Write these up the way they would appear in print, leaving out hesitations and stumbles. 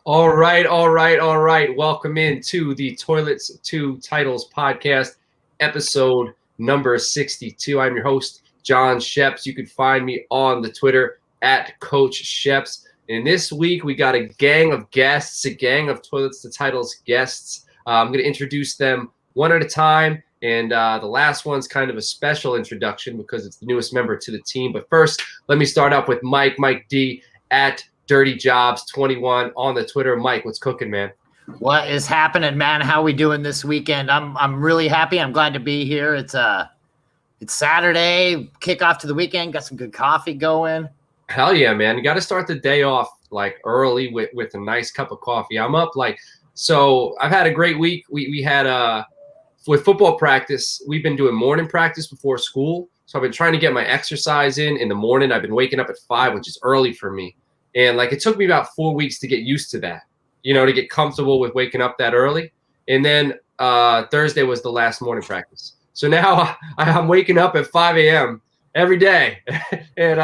All right. Welcome into the Toilets to Titles podcast, episode number 62. I'm your host, John Sheps. You can find me on the Twitter at Coach Sheps. And this week we got a gang of guests, a gang of Toilets to Titles guests. I'm going to introduce them one at a time. And the last one's kind of a special introduction because it's the newest member to the team. But first, let me start off with Mike D at Dirty Jobs 21 on the Twitter. Mike, what's cooking, man? What is happening, man? How we doing this weekend? I'm really happy. I'm glad to be here. It's Saturday, kickoff to the weekend. Got some good coffee going. Hell yeah, man! You got to start the day off like early with a nice cup of coffee. I'm up so I've had a great week. We had with football practice. We've been doing morning practice before school, so I've been trying to get my exercise in the morning. I've been waking up at 5, which is early for me. And it took me about 4 weeks to get used to that, to get comfortable with waking up that early. And then Thursday was the last morning practice. So now I'm waking up at 5 a.m. every day. And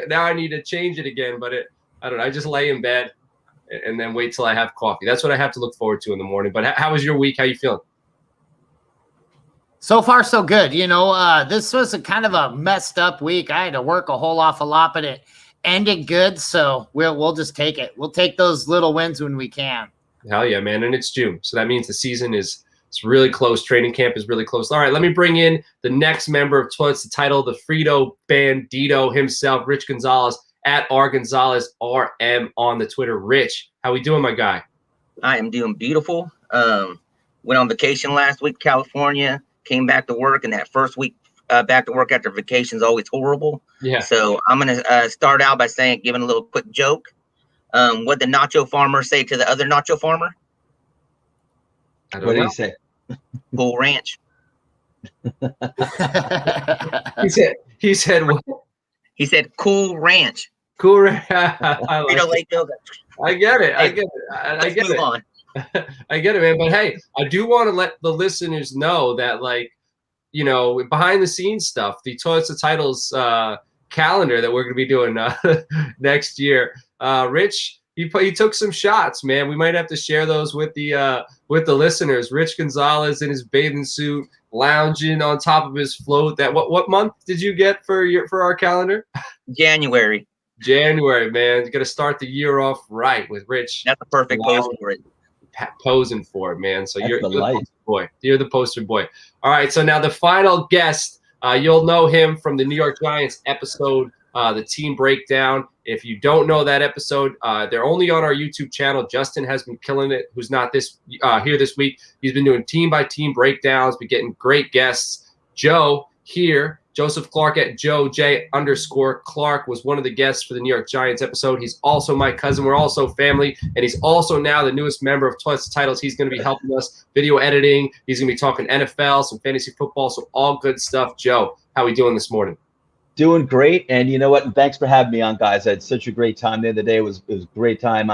now I need to change it again. But I don't know. I just lay in bed and then wait till I have coffee. That's what I have to look forward to in the morning. But how was your week? How you feeling? So far, so good. This was a kind of a messed up week. I had to work a whole awful lot, but it ended good, so we'll just take it. We'll take those little wins when we can. Hell yeah, man. And it's June, so that means the season it's really close. Training camp is really close. All right, let me bring in the next member of Toilets to Title, the Frito Bandito himself, Rich Gonzalez at R Gonzalez RM on the Twitter. Rich, how we doing, my guy? I am doing beautiful. Went on vacation last week, California, came back to work, and that first week back to work after vacation is always horrible. Yeah. So I'm going to start out by giving a little quick joke. What did the nacho farmer say to the other nacho farmer? What did he say? Cool Ranch. He said what? He said Cool Ranch. Cool Ranch. I get it. I get it. Move on. I get it, man. But hey, I do want to let the listeners know that behind the scenes stuff, the Toilets to Titles calendar that we're going to be doing next year. Rich, he took some shots, man. We might have to share those with the listeners. Rich Gonzalez in his bathing suit, lounging on top of his float. That what month did you get for our calendar? January, man. You got to start the year off right with Rich. That's the perfect pose for it. Posing for it, man. So you're the poster boy. You're the poster boy. All right. So now the final guest, you'll know him from the New York Giants episode, the team breakdown. If you don't know that episode, they're only on our YouTube channel. Justin has been killing it. Who's not here this week? He's been doing team by team breakdowns. Been getting great guests. Joe here. Joseph Clark at Joe J_Clark was one of the guests for the New York Giants episode. He's also my cousin. We're also family. And he's also now the newest member of Toilets to Titles. He's going to be helping us video editing. He's going to be talking NFL, some fantasy football, so all good stuff. Joe, how we doing this morning? Doing great. And you know what? And thanks for having me on, guys. I had such a great time the other day. It was a great time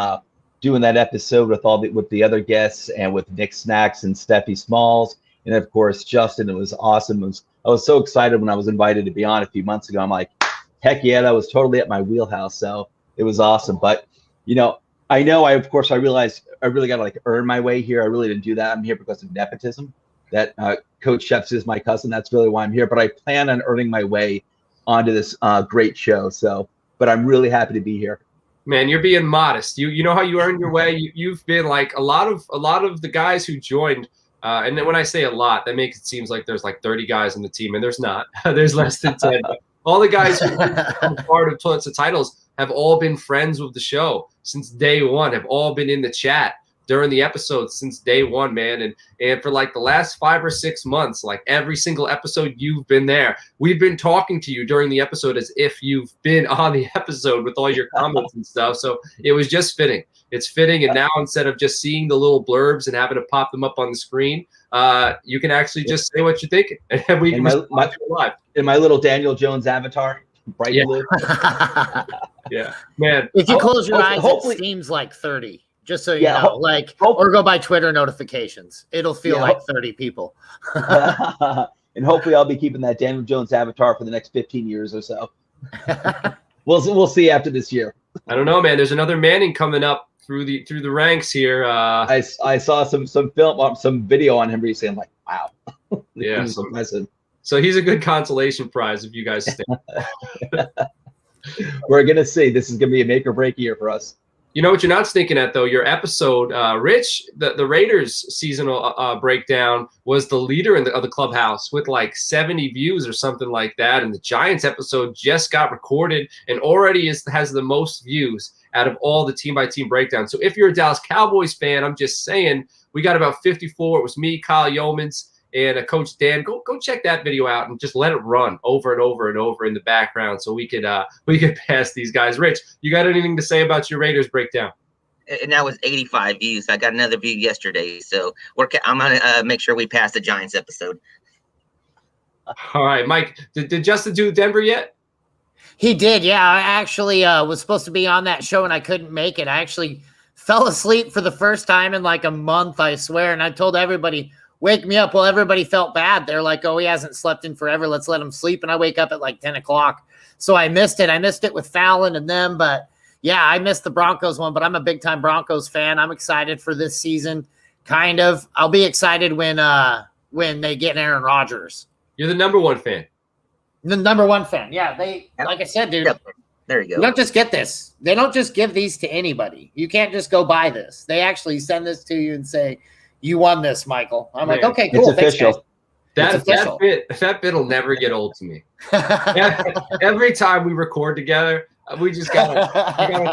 doing that episode with the other guests and with Nick Snacks and Steffi Smalls. And of course, Justin. It was awesome. I was so excited when I was invited to be on a few months ago. I'm like, heck yeah, that was totally at my wheelhouse. So it was awesome. But, I realized I really got to earn my way here. I really didn't do that. I'm here because of nepotism. That Coach Sheps is my cousin. That's really why I'm here. But I plan on earning my way onto this great show. But I'm really happy to be here. Man, you're being modest. You know how you earned your way. You've been like a lot of the guys who joined. And then when I say a lot, that makes it seem like there's 30 guys on the team, and there's not. There's less than 10. All the guys who are part of Toilets to Titles have all been friends with the show since day one, have all been in the chat during the episodes since day one, man. And for the last 5 or 6 months, every single episode you've been there. We've been talking to you during the episode as if you've been on the episode with all your comments and stuff. So it was just fitting. It's fitting. And now instead of just seeing the little blurbs and having to pop them up on the screen, you can actually just say what you're thinking. And we can respond to it live. In my little Daniel Jones avatar, bright blue. Yeah, man. If you close your eyes, it seems like 30. Just so you know, or go by Twitter notifications. It'll feel like 30 people. And hopefully I'll be keeping that Daniel Jones avatar for the next 15 years or so. We'll see after this year. I don't know, man. There's another Manning coming up through the ranks here. I saw some film, some video on him recently. I'm like, wow. Yeah, He's impressive. So he's a good consolation prize if you guys stay. We're gonna see. This is gonna be a make or break year for us. You know what you're not stinking at, though? Your episode, Rich, the Raiders seasonal breakdown was the leader of the clubhouse with like 70 views or something like that. And the Giants episode just got recorded and already has the most views out of all the team-by-team breakdowns. So if you're a Dallas Cowboys fan, I'm just saying, we got about 54. It was me, Kyle Yeomans, and Coach Dan. Go check that video out and just let it run over and over and over in the background so we could pass these guys. Rich, you got anything to say about your Raiders breakdown? And that was 85 views. I got another view yesterday, so I'm gonna make sure we pass the Giants episode. All right, Mike. Did Justin do Denver yet? He did. Yeah, I actually was supposed to be on that show and I couldn't make it. I actually fell asleep for the first time in like a month, I swear. And I told everybody, wake me up. Well, everybody felt bad. They're like, oh, he hasn't slept in forever. Let's let him sleep. And I wake up at like 10 o'clock. So I missed it. I missed it with Fallon and them. But yeah, I missed the Broncos one, but I'm a big time Broncos fan. I'm excited for this season. Kind of. I'll be excited when they get Aaron Rodgers. You're the number one fan. The number one fan. Yeah. Like I said, dude, there you go. You don't just get this. They don't just give these to anybody. You can't just go buy this. They actually send this to you and say, you won this, Michael. I'm like, okay, cool. It's official. That bit will never get old to me. Every time we record together, we just gotta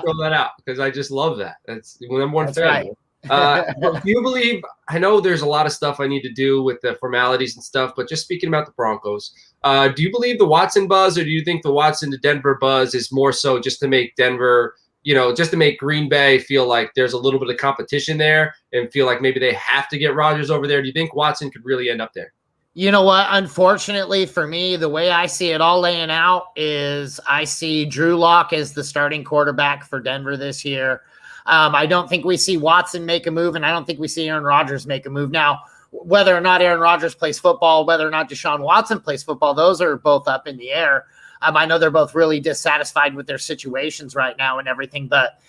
throw that out because I just love that. That's the number one fan. Right. Do you believe? I know there's a lot of stuff I need to do with the formalities and stuff, but just speaking about the Broncos, do you believe the Watson buzz, or do you think the Watson to Denver buzz is more so just to make Denver, just to make Green Bay feel like there's a little bit of competition there and feel like maybe they have to get Rodgers over there? Do you think Watson could really end up there? You know what? Unfortunately for me, the way I see it all laying out is I see Drew Lock as the starting quarterback for Denver this year. I don't think we see Watson make a move, and I don't think we see Aaron Rodgers make a move. Now, whether or not Aaron Rodgers plays football, whether or not Deshaun Watson plays football, those are both up in the air. I know they're both really dissatisfied with their situations right now and everything, but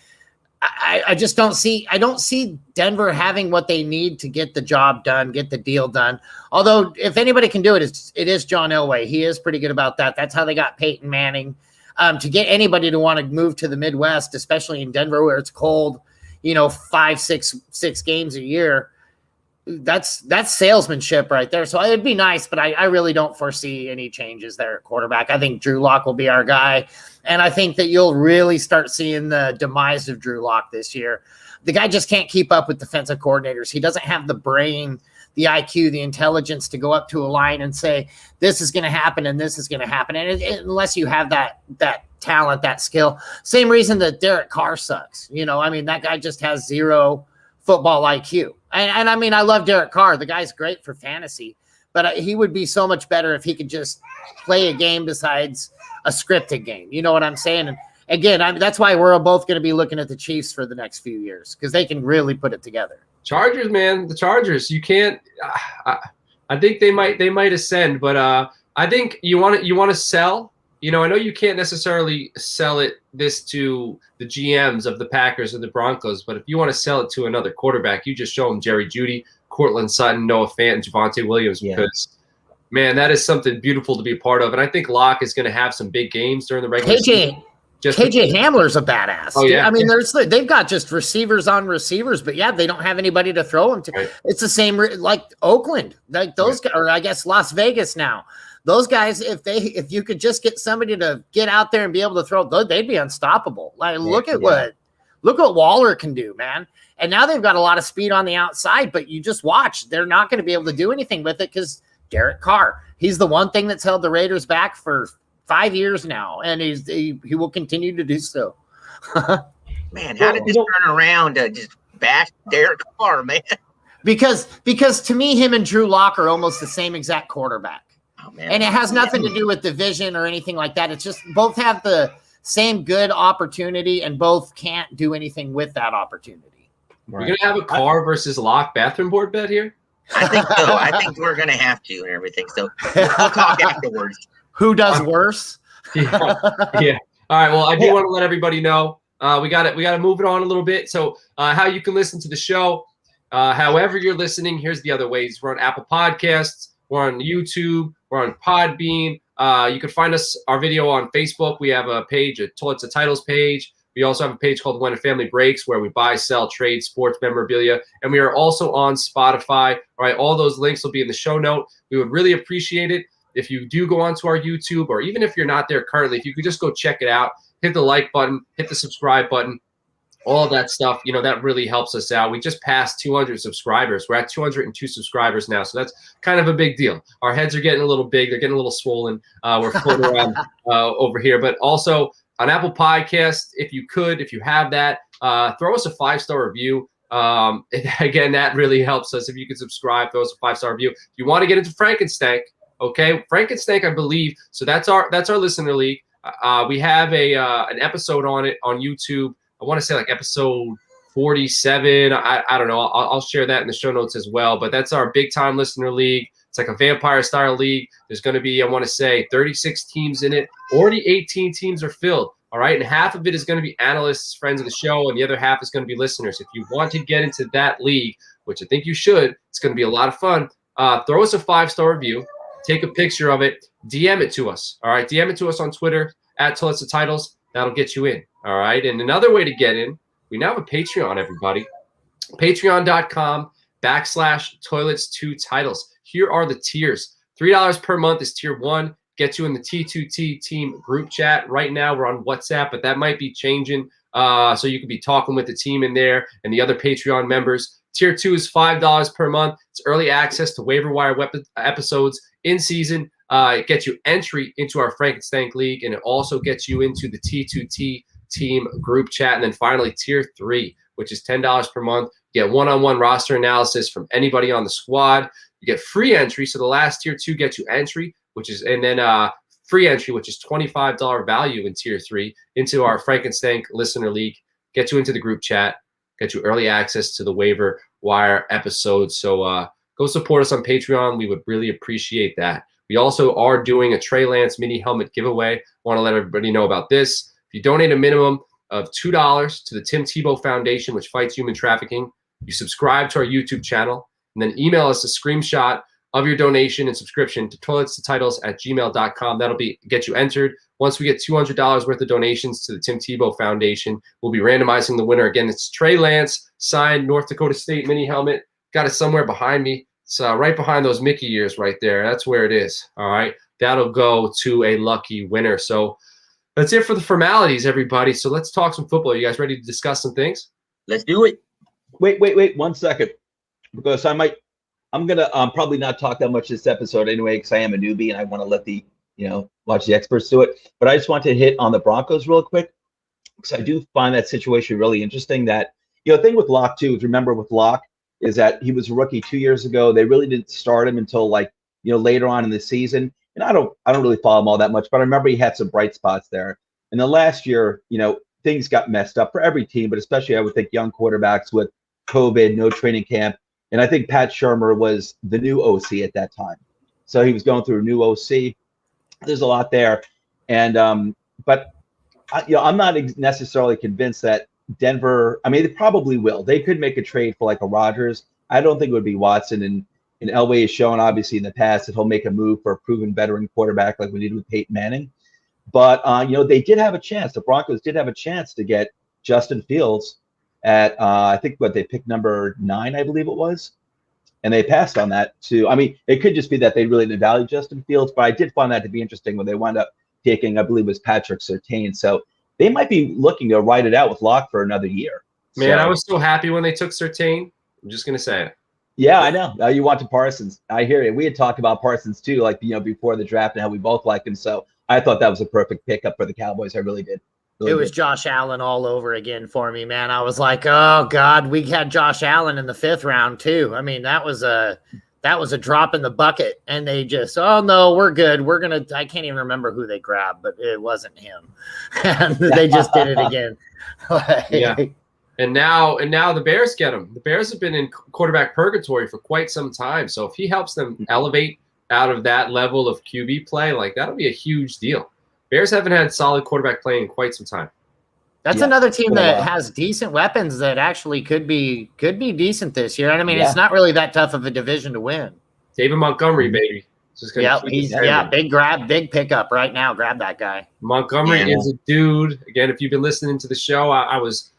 I just don't see Denver having what they need to get the job done, get the deal done. Although if anybody can do it, it is John Elway. He is pretty good about that. That's how they got Peyton Manning. To get anybody to want to move to the Midwest, especially in Denver where it's cold, 5, 6 games a year, that's salesmanship right there. So it'd be nice, but I really don't foresee any changes there at quarterback. I think Drew Lock will be our guy. And I think that you'll really start seeing the demise of Drew Lock this year. The guy just can't keep up with defensive coordinators. He doesn't have the brain, the IQ, the intelligence to go up to a line and say, this is going to happen and this is going to happen. And unless you have that talent, that skill, same reason that Derek Carr sucks. That guy just has zero football IQ. And I love Derek Carr. The guy's great for fantasy, but he would be so much better if he could just play a game besides a scripted game. You know what I'm saying? And again, that's why we're both going to be looking at the Chiefs for the next few years because they can really put it together. Chargers, man, the Chargers. You can't. I think they might ascend, but I think you want to sell. I know you can't necessarily sell this to the GMs of the Packers or the Broncos, but if you want to sell it to another quarterback, you just show them Jerry Jeudy, Cortland Sutton, Noah Fant, Javonte Williams, because man, that is something beautiful to be a part of. And I think Locke is going to have some big games during the regular season. KJ Hamler's a badass. Oh, yeah. They've got just receivers on receivers, but yeah, they don't have anybody to throw them to. Right. It's the same like Oakland, like those guys, or I guess Las Vegas now. Those guys, if you could just get somebody to get out there and be able to throw, they'd be unstoppable. Like look at what Waller can do, man. And now they've got a lot of speed on the outside, but you just watch. They're not going to be able to do anything with it because Derek Carr, he's the one thing that's held the Raiders back for 5 years now, and he will continue to do so. Man, how did this turn around to just bash Derek Carr, man? Because to me, him and Drew Lock are almost the same exact quarterback. Oh, man. And it has nothing to do with division or anything like that. It's just both have the same good opportunity and both can't do anything with that opportunity. Right. You're going to have a Carr versus Lock bathroom board bet here? I think so. I think we're going to have to and everything. So we'll talk afterwards. Who does worse? Yeah. All right. Well, I do want to let everybody know We got to move it on a little bit. So how you can listen to the show, however you're listening, here's the other ways. We're on Apple Podcasts. We're on YouTube. We're on Podbean. You can find our video on Facebook. We have a page, a Toilets to Titles page. We also have a page called When a Family Breaks, where we buy, sell, trade sports memorabilia. And we are also on Spotify. All right, all those links will be in the show note. We would really appreciate it if you do go onto our YouTube, or even if you're not there currently, if you could just go check it out, hit the like button, hit the subscribe button, all of that stuff. That really helps us out. We just passed 200 subscribers. We're at 202 subscribers now, so that's kind of a big deal. Our heads are getting a little big. They're getting a little swollen. We're floating around over here. But also on Apple Podcasts, if you have that, throw us a 5-star review. Again, that really helps us. If you could subscribe, throw us a 5-star review. If you want to get into Frankenstank, okay, Frankenstank, I believe. So that's our listener league. We have an episode on it on YouTube. I want to say like episode 47. I don't know. I'll share that in the show notes as well. But that's our big time listener league. It's like a vampire style league. There's going to be, I want to say, 36 teams in it. Already 18 teams are filled. All right. And half of it is going to be analysts, friends of the show, and the other half is going to be listeners. If you want to get into that league, which I think you should, it's going to be a lot of fun. Throw us a 5-star review. Take a picture of it. DM it to us. All right. DM it to us on Twitter at Toilets to Titles. That'll get you in. All right. And another way to get in, we now have a Patreon, everybody. Patreon.com/Toilets2Titles. Here are the tiers. $3 per month is tier 1. Gets you in the T2T team group chat. Right now we're on WhatsApp, but that might be changing. So you could be talking with the team in there and the other Patreon members. Tier 2 is $5 per month. It's early access to waiver wire episodes in season. It gets you entry into our Frankenstank League, and it also gets you into the T2T team group chat. And then finally, Tier 3, which is $10 per month. You get one-on-one roster analysis from anybody on the squad. You get free entry. So the last Tier 2 gets you entry, and then free entry, which is $25 value in Tier 3 into our Frankenstank Listener League. Get you into the group chat. Get you early access to the waiver wire episodes. So go support us on Patreon. We would really appreciate that. We also are doing a Trey Lance mini helmet giveaway. Want to let everybody know about this. If you donate a minimum of $2 to the Tim Tebow Foundation, which fights human trafficking, you subscribe to our YouTube channel, and then email us a screenshot of your donation and subscription to toiletstotitles@gmail.com. That'll get you entered. Once we get $200 worth of donations to the Tim Tebow Foundation, we'll be randomizing the winner. Again, it's Trey Lance, signed North Dakota State mini helmet. Got it somewhere behind me. It's right behind those Mickey ears right there. That's where it is. All right. That'll go to a lucky winner. So that's it for the formalities, everybody. So let's talk some football. You guys ready to discuss some things? Let's do it. Wait 1 second, because I'm gonna probably not talk that much this episode anyway, because I am a newbie and I want to let the watch the experts do it. But I just want to hit on the Broncos real quick, because I do find that situation really interesting. That the thing with Locke too is, remember with Locke, is that he was a rookie 2 years ago. They really didn't start him until later on in the season. And I don't really follow him all that much, but I remember he had some bright spots there. And the last year, things got messed up for every team, but especially I would think young quarterbacks with COVID, no training camp. And I think Pat Shurmur was the new OC at that time. So he was going through a new OC. There's a lot there. And but I'm not necessarily convinced that Denver, I mean, they probably will. They could make a trade for like a Rodgers. I don't think it would be Watson. And Elway has shown, obviously, in the past that he'll make a move for a proven veteran quarterback like we did with Peyton Manning. But, they did have a chance. The Broncos did have a chance to get Justin Fields at, I think, they picked number 9, I believe it was. And they passed on that too. I mean, it could just be that they really didn't value Justin Fields, but I did find that to be interesting when they wound up taking, I believe it was Patrick Surtain. So they might be looking to ride it out with Locke for another year. Man, I was so happy when they took Surtain. I'm just going to say it. Yeah, I know. You wanted Parsons. I hear you. We had talked about Parsons too, before the draft, and how we both liked him. So I thought that was a perfect pickup for the Cowboys. I really did. It was Josh Allen all over again for me, man. I was like, oh God, we had Josh Allen in the 5th round too. I mean, that was a drop in the bucket, and they just, oh no, we're good. I can't even remember who they grabbed, but it wasn't him. And they just did it again. Yeah. And now the Bears get him. The Bears have been in quarterback purgatory for quite some time. So if he helps them elevate out of that level of QB play, that'll be a huge deal. Bears haven't had solid quarterback play in quite some time. That's another team that has decent weapons that actually could be decent this year. And I mean, it's not really that tough of a division to win. David Montgomery, baby. Big pickup right now. Grab that guy. Montgomery is a dude. Again, if you've been listening to the show, I was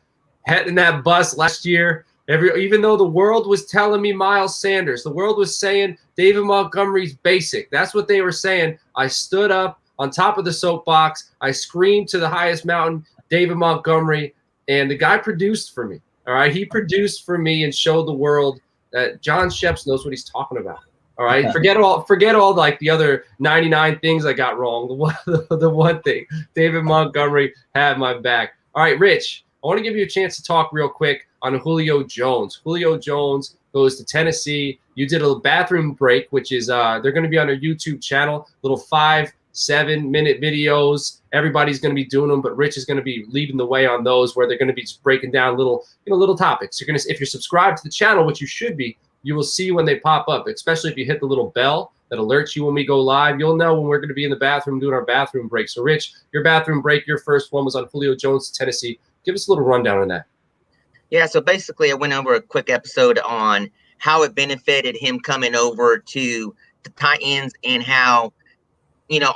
heading that bus last year. Even though the world was telling me Miles Sanders, the world was saying David Montgomery's basic. That's what they were saying. I stood up on top of the soapbox. I screamed to the highest mountain, David Montgomery, and the guy produced for me. All right, he produced for me and showed the world that John Sheps knows what he's talking about. All right, forget all like the other 99 things I got wrong. The one thing, David Montgomery had my back. All right, Rich, I want to give you a chance to talk real quick on Julio Jones. Julio Jones goes to Tennessee. You did a bathroom break, which is they're going to be on their YouTube channel, little 5-7 minute videos. Everybody's going to be doing them, but Rich is going to be leading the way on those where they're going to be just breaking down little topics. If you're subscribed to the channel, which you should be, you will see when they pop up, especially if you hit the little bell that alerts you when we go live. You'll know when we're going to be in the bathroom doing our bathroom break. So, Rich, your bathroom break, your first one was on Julio Jones to Tennessee. Give us a little rundown on that. Yeah, so basically I went over a quick episode on how it benefited him coming over to the Titans and how,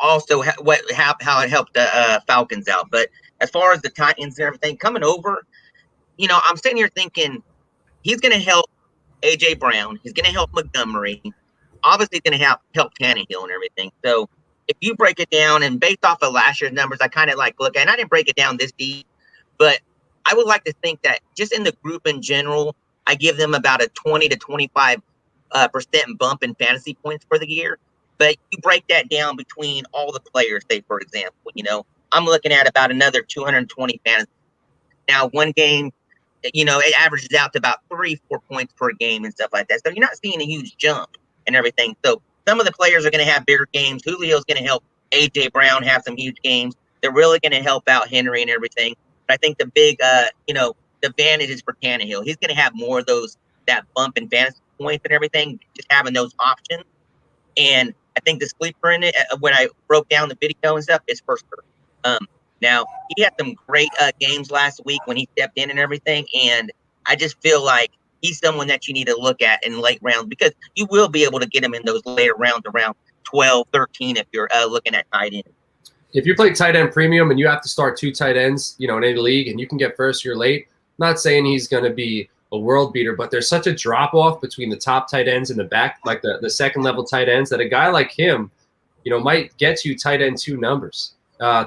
also how it helped the Falcons out. But as far as the Titans and everything coming over, I'm sitting here thinking he's going to help A.J. Brown. He's going to help Montgomery. Obviously, he's going to help Tannehill and everything. So if you break it down, and based off of last year's numbers, I kind of look at, and I didn't break it down this deep, but I would like to think that just in the group in general, I give them about a 20 to 25% bump in fantasy points for the year. But you break that down between all the players, say, for example, I'm looking at about another 220 fantasy. Now, one game, it averages out to about 3-4 points per game and stuff like that. So you're not seeing a huge jump and everything. So some of the players are going to have bigger games. Julio's going to help A.J. Brown have some huge games. They're really going to help out Henry and everything. But I think the big, the advantage is for Tannehill. He's going to have more of that bump in fantasy points and everything, just having those options. And I think the sleeper in it, when I broke down the video and stuff, is Firster. Now, he had some great games last week when he stepped in and everything, and I just feel like he's someone that you need to look at in late rounds because you will be able to get him in those later rounds around 12, 13 if you're looking at tight end. If you play tight end premium and you have to start 2 tight ends, in any league, and you can get first year late, I'm not saying he's going to be a world beater, but there's such a drop-off between the top tight ends and the back, like the second-level tight ends, that a guy like him, might get you tight end 2 numbers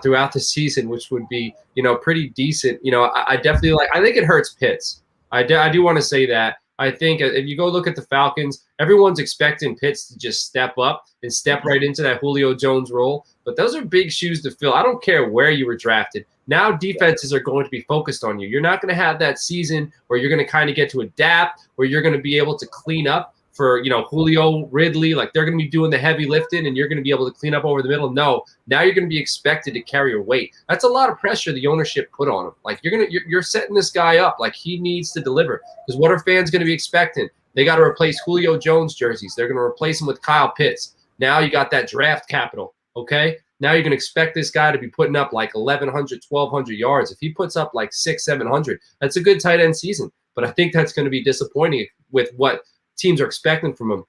throughout the season, which would be, pretty decent. I definitely I think it hurts Pitts. I do want to say that. I think if you go look at the Falcons, everyone's expecting Pitts to just step up and step right into that Julio Jones role. But those are big shoes to fill. I don't care where you were drafted. Now defenses are going to be focused on you. You're not going to have that season where you're going to kind of get to adapt, where you're going to be able to clean up for, Julio, Ridley. Like they're going to be doing the heavy lifting and you're going to be able to clean up over the middle. No, now you're going to be expected to carry your weight. That's a lot of pressure the ownership put on him. Like you're setting this guy up like he needs to deliver. Because what are fans going to be expecting? They got to replace Julio Jones jerseys. They're going to replace him with Kyle Pitts. Now you got that draft capital. Okay. Now you're going to expect this guy to be putting up like 1,100, 1,200 yards. If he puts up like 600, 700, that's a good tight end season. But I think that's going to be disappointing with what teams are expecting from him.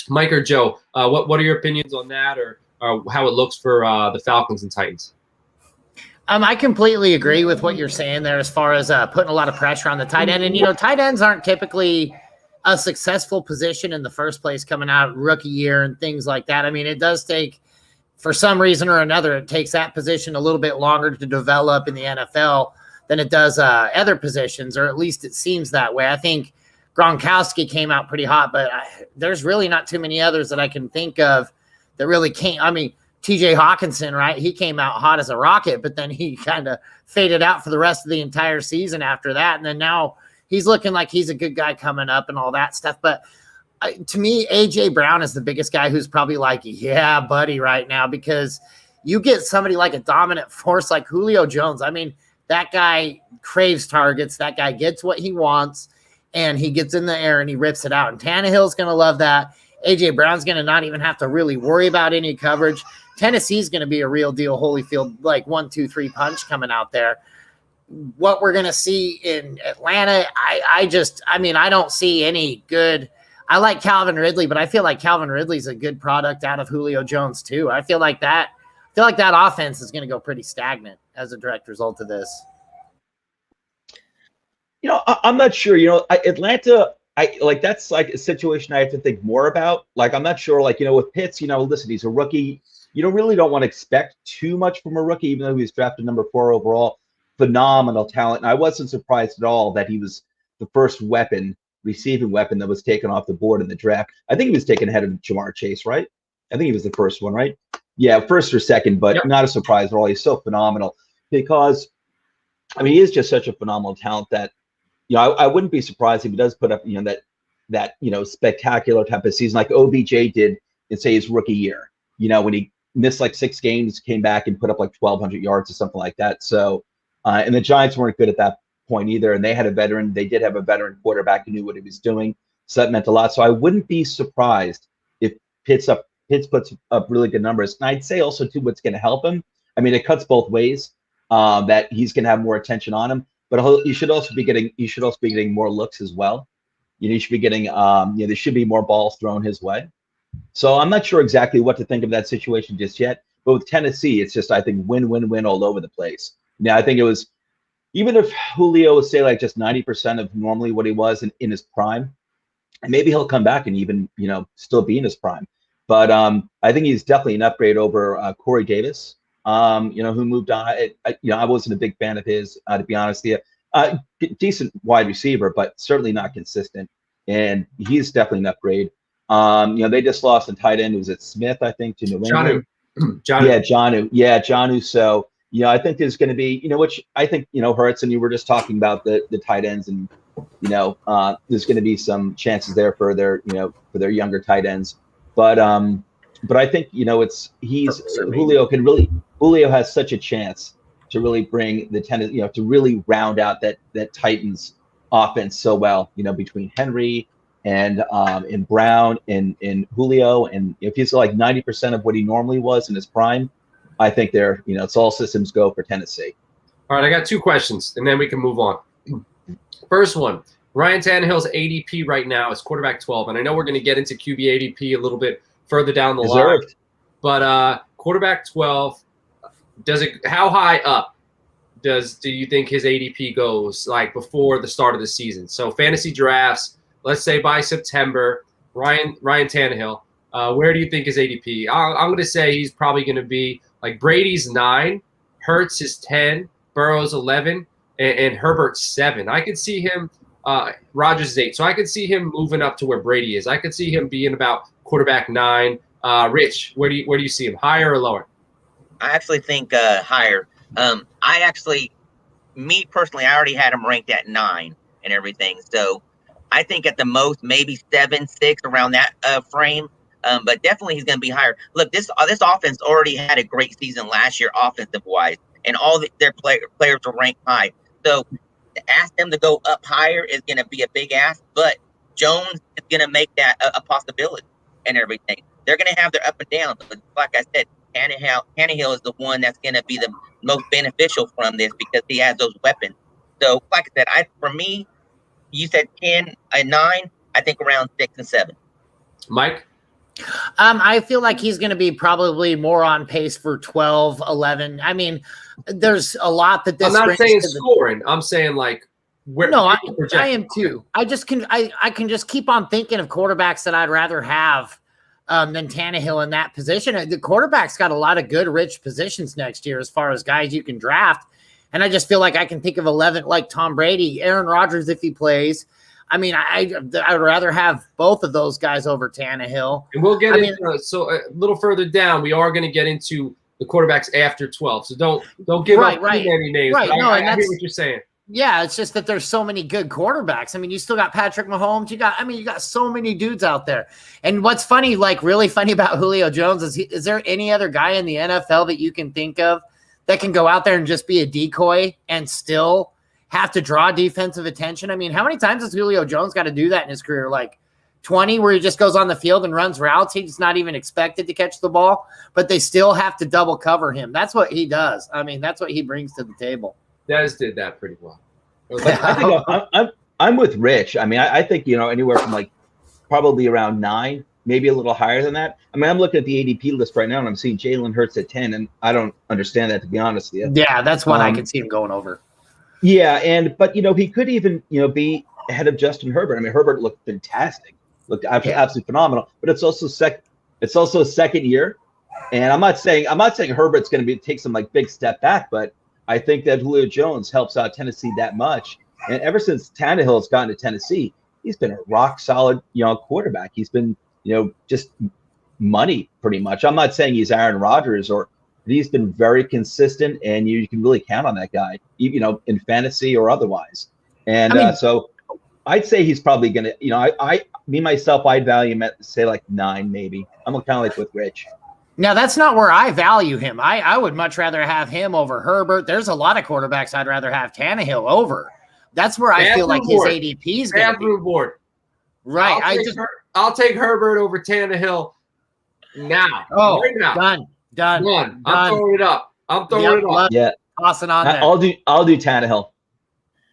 Mike or Joe, what are your opinions on that or how it looks for the Falcons and Titans? I completely agree with what you're saying there as far as putting a lot of pressure on the tight end. And, tight ends aren't typically a successful position in the first place coming out rookie year and things like that. I mean, it does take, for some reason or another, it takes that position a little bit longer to develop in the NFL than it does other positions, or at least it seems that way. I think Gronkowski came out pretty hot, but there's really not too many others that I can think of that really came. I mean, TJ Hawkinson, right? He came out hot as a rocket, but then he kind of faded out for the rest of the entire season after that. And then now he's looking like he's a good guy coming up and all that stuff. But to me, A.J. Brown is the biggest guy who's probably like, yeah, buddy, right now, because you get somebody like a dominant force like Julio Jones. I mean, that guy craves targets. That guy gets what he wants, and he gets in the air and he rips it out. And Tannehill's going to love that. A.J. Brown's going to not even have to really worry about any coverage. Tennessee's going to be a real deal Holyfield, like 1, 2, 3 punch coming out there. what we're going to see in Atlanta, I don't see any good. I like Calvin Ridley, but I feel like Calvin Ridley's a good product out of Julio Jones too. I feel like that offense is going to go pretty stagnant as a direct result of this. I'm not sure. Atlanta, that's like a situation I have to think more about. Like, I'm not sure. Like, with Pitts, listen, he's a rookie. You don't want to expect too much from a rookie, even though he was drafted number 4 overall. Phenomenal talent, and I wasn't surprised at all that he was the first receiving weapon that was taken off the board in the draft. I think he was taken ahead of Jamar Chase, right? I think he was the first one, right? Yeah, first or second, but not a surprise at all. He's so phenomenal because, he is just such a phenomenal talent that, I wouldn't be surprised if he does put up, that spectacular type of season like OBJ did in, say, his rookie year. When he missed like 6 games, came back and put up like 1,200 yards or something like that. So, and the Giants weren't good at that point either, and they had a veteran. They did have a veteran quarterback who knew what he was doing, so that meant a lot. So I wouldn't be surprised if Pitts puts up really good numbers. And I'd say also too, what's going to help him. It cuts both ways. That he's going to have more attention on him, but you should also be getting more looks as well. You should be getting there should be more balls thrown his way. So I'm not sure exactly what to think of that situation just yet. But with Tennessee, it's just, I think, win all over the place. Now, I think it was, even if Julio was, say, like just 90% of normally what he was in his prime, and maybe he'll come back and even, still be in his prime. But I think he's definitely an upgrade over Corey Davis, who moved on. I wasn't a big fan of his, to be honest with you. Decent wide receiver, but certainly not consistent. And he's definitely an upgrade. They just lost a tight end. Was it Smith, I think, to New England? Jonnu. Yeah, Jonnu. So, I think there's going to be, which I think, hurts. And you were just talking about the tight ends, and, there's going to be some chances there for their younger tight ends. But I think, Julio has such a chance to really bring the Tennessee, to really round out that Titans offense so well, between Henry and Brown and Julio. And if he's like 90% of what he normally was in his prime, I think it's all systems go for Tennessee. All right, I got 2 questions, and then we can move on. First one, Ryan Tannehill's ADP right now is quarterback 12, and I know we're going to get into QB ADP a little bit further down the line. But quarterback 12, how high up do you think his ADP goes, like before the start of the season? So fantasy drafts, let's say by September, Ryan Tannehill, where do you think his ADP? I'm going to say he's probably going to be like Brady's 9, Hurts is 10, Burrow's 11, and Herbert's 7. I could see him, Rodgers is 8. So I could see him moving up to where Brady is. I could see him being about quarterback 9. Rich, where do you see him? Higher or lower? I actually think higher. Me personally, I already had him ranked at 9 and everything. So I think at the most maybe 7, 6 around that frame. But definitely he's going to be higher. Look, this offense already had a great season last year offensive wise, and all their players were ranked high. So to ask them to go up higher is going to be a big ask. But Jones is going to make that a possibility and everything. They're going to have their up and down. But like I said, Tannehill is the one that's going to be the most beneficial from this because he has those weapons. So like I said, for me, you said 10 and 9. I think around 6 and 7. Mike? I feel like he's going to be probably more on pace for 12, 11. There's a lot that this. I'm not saying scoring. I'm saying like where. No, I am too. I can just keep on thinking of quarterbacks that I'd rather have than Tannehill in that position. The quarterback's got a lot of good, rich positions next year as far as guys you can draft. And I just feel like I can think of 11 like Tom Brady, Aaron Rodgers if he plays. I'd rather have both of those guys over Tannehill. And we'll get into so a little further down. We are going to get into the quarterbacks after 12. So don't give up too many names. Right. I hear what you're saying. Yeah, it's just that there's so many good quarterbacks. You still got Patrick Mahomes. You got so many dudes out there. And what's funny, like really funny about Julio Jones is there any other guy in the NFL that you can think of that can go out there and just be a decoy and still have to draw defensive attention? How many times has Julio Jones got to do that in his career? Like 20, where he just goes on the field and runs routes. He's not even expected to catch the ball, but they still have to double cover him. That's what he does. That's what he brings to the table. Dez did that pretty well. I think I'm with Rich. I mean, I think, anywhere from like probably around 9, maybe a little higher than that. I mean, I'm looking at the ADP list right now, and I'm seeing Jalen Hurts at 10, and I don't understand that, to be honest with you. Yeah, that's one I could see him going over. Yeah, but he could even be ahead of Justin Herbert. I mean, Herbert looked fantastic, looked absolutely phenomenal. But it's also a second year, and I'm not saying Herbert's going to take some like big step back, but I think that Julio Jones helps out Tennessee that much. And ever since Tannehill's gotten to Tennessee, he's been a rock solid quarterback. He's been just money pretty much. I'm not saying he's Aaron Rodgers but he's been very consistent, and you can really count on that guy, in fantasy or otherwise. And so I'd say he's probably going to, I'd value him at, say, like 9, maybe. I'm kind of like with Rich. Now, that's not where I value him. I would much rather have him over Herbert. There's a lot of quarterbacks I'd rather have Tannehill over. That's where I feel like his ADP is going to be. Board. Right. I'll take Herbert over Tannehill now. Oh, right now. Done. I'm throwing it up. Yeah. Tossing on there. I'll do Tannehill.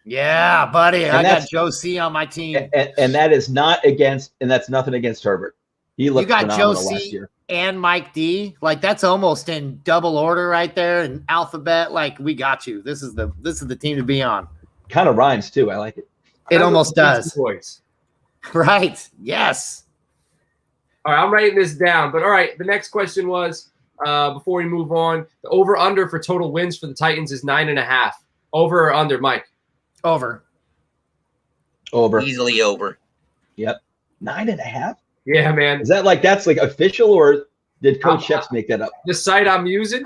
Yeah, buddy. I got Joe C on my team. And that's nothing against Herbert. He looked phenomenal last year. And Mike D. Like, that's almost in double order right there in alphabet. Like, we got you. This is the team to be on. Kind of rhymes too. I like it. It almost does. Right. Yes. All right, I'm writing this down. But all right, the next question was, before we move on, the over-under for total wins for the Titans is 9.5. Over or under, Mike? Over. Easily over. Yep. 9.5? Yeah, man. Is that that's official, or did Coach Sheps make that up? The site I'm using?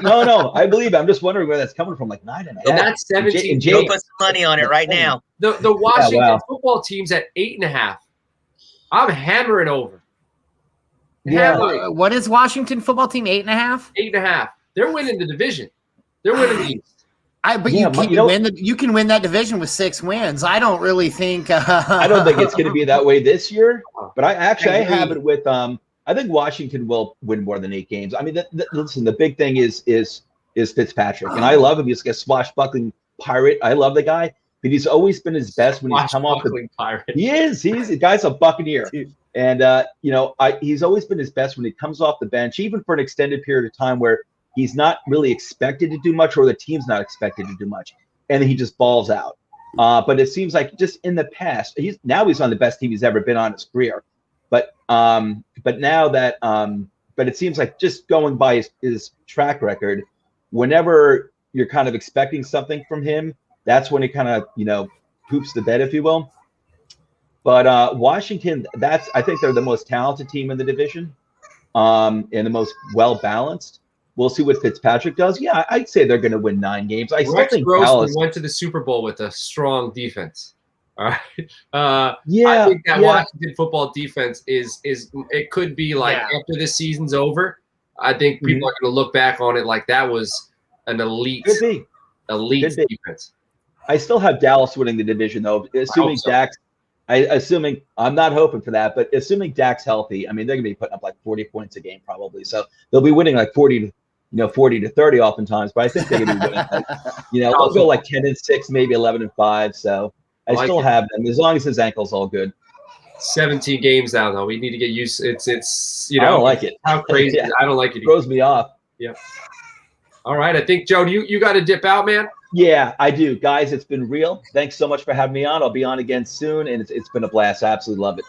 No. I believe it. I'm just wondering where that's coming from. 9.5. And that's 17. Go put some money on it right now. The Washington football team's at 8.5. I'm hammering over. Yeah. What is Washington football team? 8.5? 8.5. They're winning the division. They're winning the East. You can win that division with 6 wins. I don't really think. I don't think it's going to be that way this year. But I have it with. I think Washington will win more than 8 games. I mean, listen. The big thing is Fitzpatrick, and I love him. He's like a swashbuckling pirate. I love the guy, but he's always been his best when he's come off the pirate. He is. The guy's a buccaneer, and he's always been his best when he comes off the bench, even for an extended period of time where he's not really expected to do much, or the team's not expected to do much, and he just balls out. But it seems like just in the past, he's on the best team he's ever been on his career. But now that but it seems like just going by his track record, whenever you're kind of expecting something from him, that's when he kind of poops the bed, if you will. But Washington, I think they're the most talented team in the division, and the most well balanced. We'll see what Fitzpatrick does. Yeah, I'd say they're going to win 9 games. I still think Dallas went to the Super Bowl with a strong defense. All right. I think that Washington football defense is it could be after this season's over, I think people are going to look back on it like that was an elite defense. I still have Dallas winning the division though, assuming Dax. Assuming I'm not hoping for that, but assuming Dak's healthy, I mean they're going to be putting up like 40 points a game probably. So they'll be winning like 40 to 30 oftentimes. But I think they're going to be winning they'll go like 10-6, maybe 11-5. So. I still have them as long as his ankle's all good. 17 games now, though. We need to get used. It's I don't like it. How crazy! I don't like it. It throws me off. Yeah. All right, I think Joe, you got to dip out, man. Yeah, I do, guys. It's been real. Thanks so much for having me on. I'll be on again soon, and it's been a blast. I absolutely love it.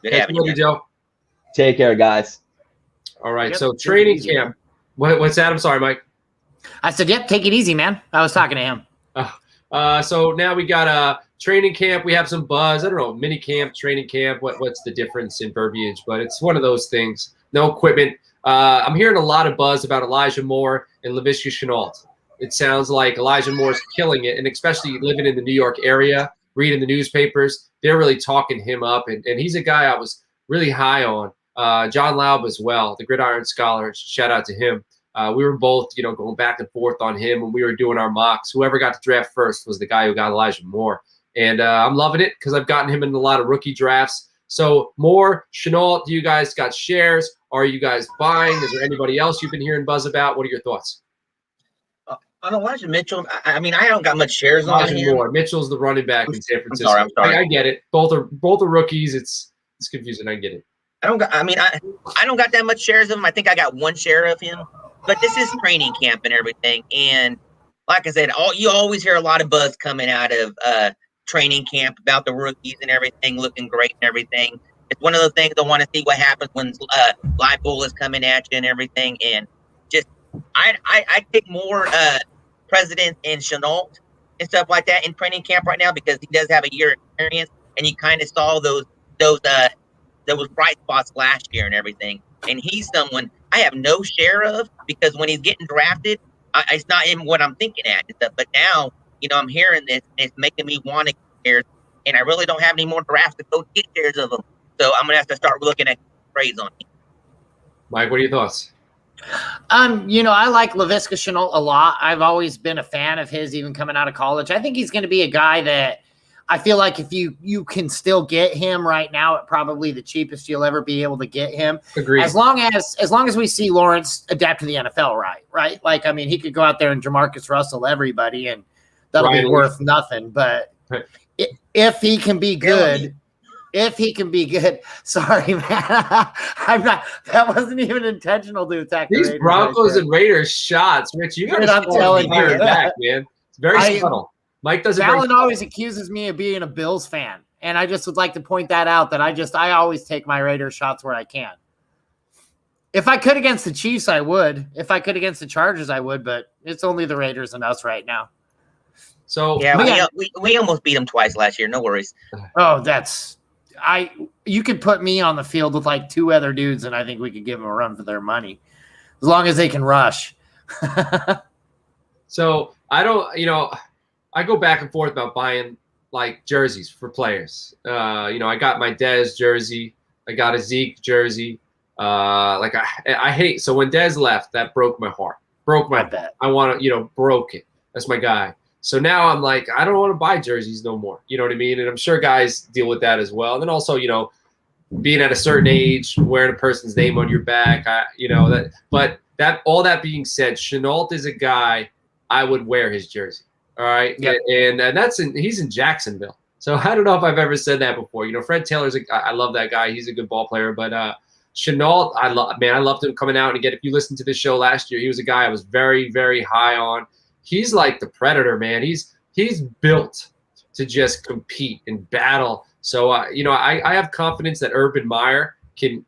Good having you, Joe. Take care, guys. All right. So training camp. What's that? I'm sorry, Mike. I said, "Yep, take it easy, man." I was talking to him. So now we got training camp. We have some buzz. I don't know, mini camp, training camp. What's the difference in verbiage? But it's one of those things. No equipment. I'm hearing a lot of buzz about Elijah Moore and Laviska Shenault. It sounds like Elijah Moore's killing it, and especially living in the New York area, reading the newspapers, they're really talking him up. And he's a guy I was really high on. John Laub as well, the Gridiron Scholar. Shout out to him. We were both, going back and forth on him when we were doing our mocks. Whoever got to draft first was the guy who got Elijah Moore. And I'm loving it because I've gotten him in a lot of rookie drafts. So Moore, Shenault, do you guys got shares? Are you guys buying? Is there anybody else you've been hearing buzz about? What are your thoughts? On Elijah Mitchell, I mean, I don't got much shares on Elijah him. Moore. Mitchell's the running back in San I'm Francisco. sorry. I get it. Both are rookies. It's confusing. I get it. I don't got that much shares of him. I think I got one share of him. But this is training camp and everything. And like I said, you always hear a lot of buzz coming out of training camp about the rookies and everything looking great and everything. It's one of the things I want to see what happens when live bull is coming at you and everything. And just I pick more President and Chenault and stuff like that in training camp right now because he does have a year experience and you kind of saw those bright spots last year and everything. And he's someone I have no share of because when he's getting drafted, it's not in what I'm thinking at and stuff. But now, I'm hearing this and it's making me want to get shares. And I really don't have any more drafts to go get shares of them. So I'm going to have to start looking at trades on him. Mike, what are your thoughts? I like Laviska Shenault a lot. I've always been a fan of his, even coming out of college. I think he's going to be a guy that I feel like if you can still get him right now at probably the cheapest you'll ever be able to get him. Agreed. As long as we see Lawrence adapt to the NFL right? Like, I mean, he could go out there and Jamarcus Russell everybody, and that'll be worth nothing. But if he can be good. Sorry, man. That wasn't even intentional to attack these the Broncos and Raiders shots, Rich. You got I'm telling you, back, man. It's very subtle. Mike doesn't. Fallon always accuses me of being a Bills fan, and I just would like to point that out. That I always take my Raiders shots where I can. If I could against the Chiefs, I would. If I could against the Chargers, I would. But it's only the Raiders and us right now. So yeah, we almost beat them twice last year. No worries. Oh, you could put me on the field with like two other dudes, and I think we could give them a run for their money, as long as they can rush. So I don't, I go back and forth about buying like jerseys for players. I got my Dez jersey, I got a Zeke jersey. I hate. So when Dez left, that broke my heart. Broke my heart. I want to, broke it. That's my guy. So now I'm like, I don't want to buy jerseys no more. You know what I mean? And I'm sure guys deal with that as well. And then also, being at a certain age, wearing a person's name on your back, But all that being said, Shenault is a guy I would wear his jersey. All right, yep. And he's in Jacksonville. So I don't know if I've ever said that before. Fred Taylor's I love that guy. He's a good ball player, but Shenault, I loved him coming out. And again, if you listened to the show last year, he was a guy I was very, very high on. He's like the Predator, man. He's built to just compete and battle. So I have confidence that Urban Meyer can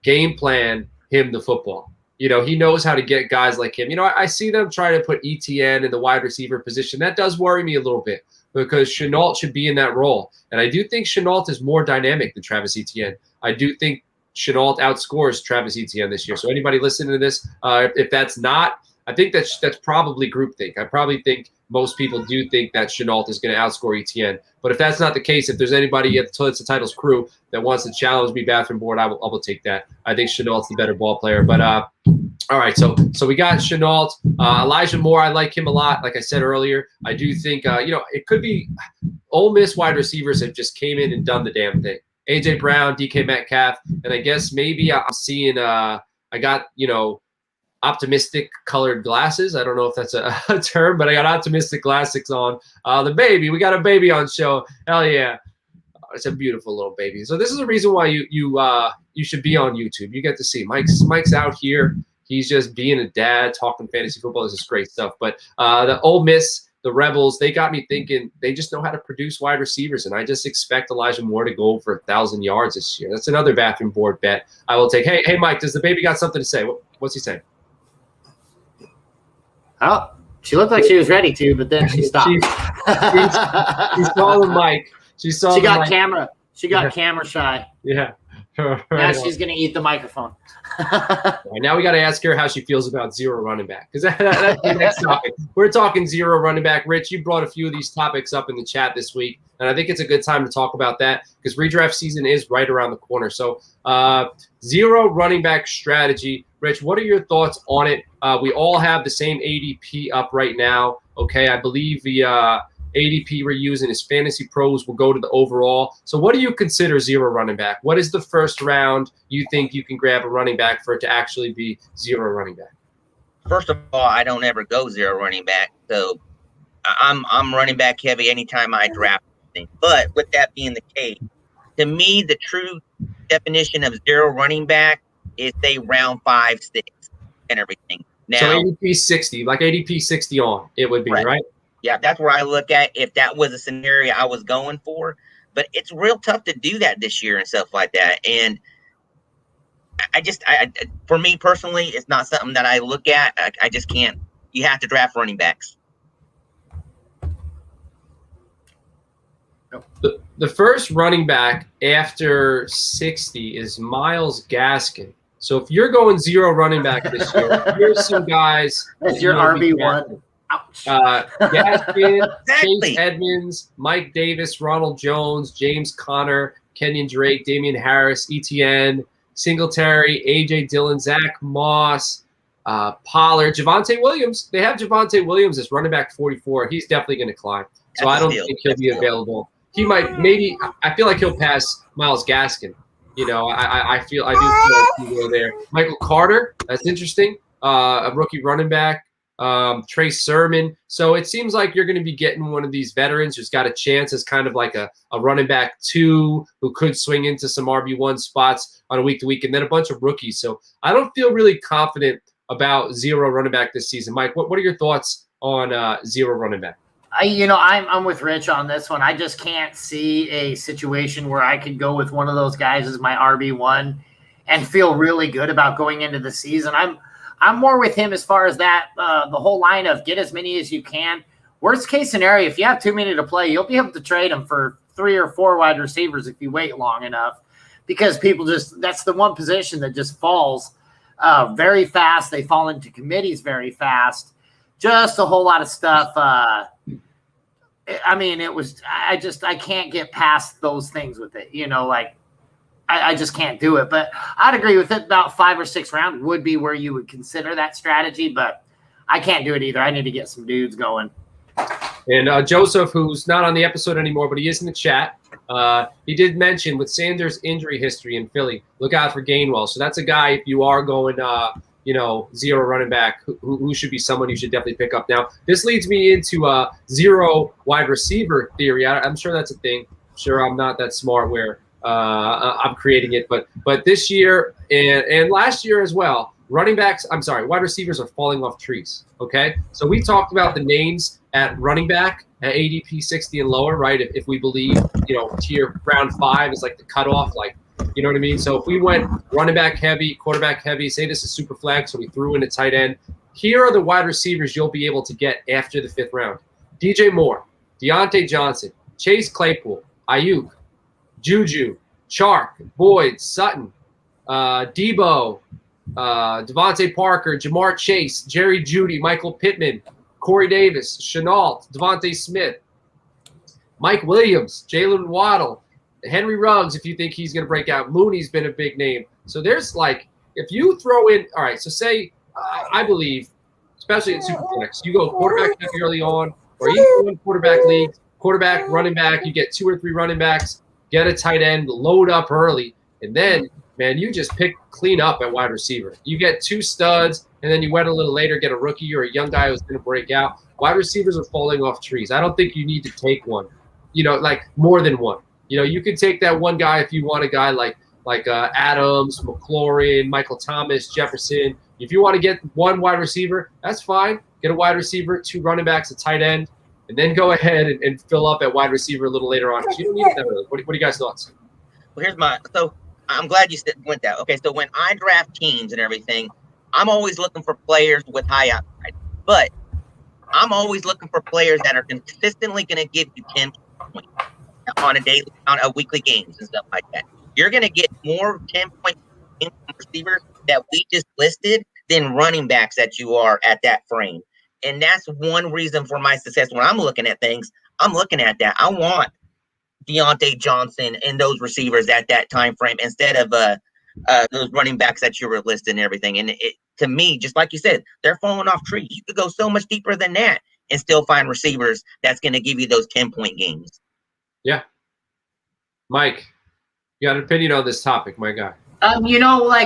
game plan him the football. He knows how to get guys like him. I see them try to put ETN in the wide receiver position. That does worry me a little bit because Shenault should be in that role. And I do think Shenault is more dynamic than Travis Etienne. I do think Shenault outscores Travis Etienne this year. So anybody listening to this, if that's not, I think that's probably groupthink. I probably think most people do think that Shenault is going to outscore Etienne. But if that's not the case, if there's anybody at the Titles crew that wants to challenge me bathroom board, I will take that. I think Chenault's the better ball player. But all right, so we got Shenault. Elijah Moore, I like him a lot. Like I said earlier, I do think it could be Ole Miss wide receivers have just came in and done the damn thing. AJ Brown, DK Metcalf, and I guess maybe I'm seeing I got optimistic colored glasses. I don't know if that's a term, but I got optimistic glasses on. The baby, we got a baby on show. Hell yeah. It's a beautiful little baby. So this is the reason why you should be on YouTube. You get to see Mike's out here. He's just being a dad, talking fantasy football. This is great stuff. But the Ole Miss, the Rebels, they got me thinking they just know how to produce wide receivers. And I just expect Elijah Moore to go for 1,000 yards this year. That's another bathroom board bet I will take. Hey, Mike, does the baby got something to say? What's he saying? Oh, she looked like she was ready to, but then she stopped. she saw the mic. She got camera. She got camera shy. Yeah. Now she's going to eat the microphone. Right, now we got to ask her how she feels about zero running back, because that's the next topic. We're talking zero running back. Rich, you brought a few of these topics up in the chat this week, and I think it's a good time to talk about that because redraft season is right around the corner. So zero running back strategy. Rich, what are your thoughts on it? We all have the same ADP up right now. Okay, I believe the ADP we're using is Fantasy Pros will go to the overall. So what do you consider zero running back? What is the first round you think you can grab a running back for it to actually be zero running back? first of all, I don't ever go zero running back, so I'm running back heavy anytime I draft anything. But with that being the case, to me, the true definition of zero running back is say round 5, 6, and everything. Now, so ADP 60, like ADP 60 on, it would be, right? Yeah, that's where I look at if that was a scenario I was going for. But it's real tough to do that this year and stuff like that. And for me personally, it's not something that I look at. I just can't. You have to draft running backs. The first running back after 60 is Myles Gaskin. So if you're going zero running back this year, here's some guys. That's your RB1. Ouch. Gaskin, Exactly. Chase Edmonds, Mike Davis, Ronald Jones, James Conner, Kenyon Drake, Damian Harris, ETN, Singletary, AJ Dillon, Zach Moss, Pollard, Javonte Williams. They have Javonte Williams as running back 44. He's definitely going to climb. So I don't think he'll be available. He might, maybe, I feel like he'll pass Myles Gaskin. You know, I do feel like he'll go there. Michael Carter, that's interesting. A rookie running back. Trey Sermon. So it seems like you're going to be getting one of these veterans who's got a chance as kind of like a running back 2 who could swing into some RB1 spots on a week-to-week, and then a bunch of rookies. So I don't feel really confident about zero running back this season. Mike, what are your thoughts on zero running back? I'm with Rich on this one. I just can't see a situation where I could go with one of those guys as my RB1 and feel really good about going into the season. I'm more with him as far as that, the whole line of get as many as you can. Worst case scenario, if you have too many to play, you'll be able to trade them for 3 or 4 wide receivers if you wait long enough, because people that's the one position that just falls very fast. They fall into committees very fast. Just a whole lot of stuff. I mean, I can't get past those things with it, I just can't do it. But I'd agree with it. About 5 or 6 round would be where you would consider that strategy, but I can't do it either. I need to get some dudes going. And Joseph, who's not on the episode anymore, but he is in the chat, he did mention with Sanders' injury history in Philly, look out for Gainwell. So that's a guy, if you are going zero running back, who should be someone you should definitely pick up. Now, this leads me into zero wide receiver theory. I'm sure that's a thing. I'm sure I'm not that smart where I'm creating it. But this year and last year as well, wide receivers are falling off trees, okay? So we talked about the names at running back at ADP 60 and lower, right? If we believe, tier round 5 is like the cutoff, like, you know what I mean? So if we went running back heavy, quarterback heavy, say this is super flex, so we threw in a tight end, here are the wide receivers you'll be able to get after the 5th round. DJ Moore, Deontay Johnson, Chase Claypool, Ayuk, Juju, Chark, Boyd, Sutton, Debo, Devontae Parker, Jamar Chase, Jerry Jeudy, Michael Pittman, Corey Davis, Chenault, Devontae Smith, Mike Williams, Jalen Waddle, Henry Ruggs, if you think he's going to break out. Mooney's been a big name. So there's if you throw in, all right, so say, I believe, especially in Superflex, you go quarterback early on, or even in quarterback leagues, quarterback, running back, you get 2 or 3 running backs, get a tight end, load up early, and then, man, you just clean up at wide receiver. You get 2 studs, and then you wait a little later, get a rookie or a young guy who's going to break out. Wide receivers are falling off trees. I don't think you need to take one, more than one. You can take that one guy if you want a guy like Adams, McLaurin, Michael Thomas, Jefferson. If you want to get one wide receiver, that's fine. Get a wide receiver, 2 running backs, a tight end, and then go ahead and fill up at wide receiver a little later on. You don't need that early. What are you guys' thoughts? Well, so I'm glad you went that. Okay, so when I draft teams and everything, I'm always looking for players with high upside, but I'm always looking for players that are consistently going to give you 10 points on a weekly games and stuff like that. You're going to get more 10-point receivers that we just listed than running backs that you are at that frame. And that's one reason for my success. When I'm looking at things, I'm looking at that. I want Deontay Johnson and those receivers at that time frame instead of those running backs that you were listing and everything. And to me, just like you said, they're falling off trees. You could go so much deeper than that and still find receivers that's going to give you those 10-point games. Yeah. Mike, you got an opinion on this topic, my guy?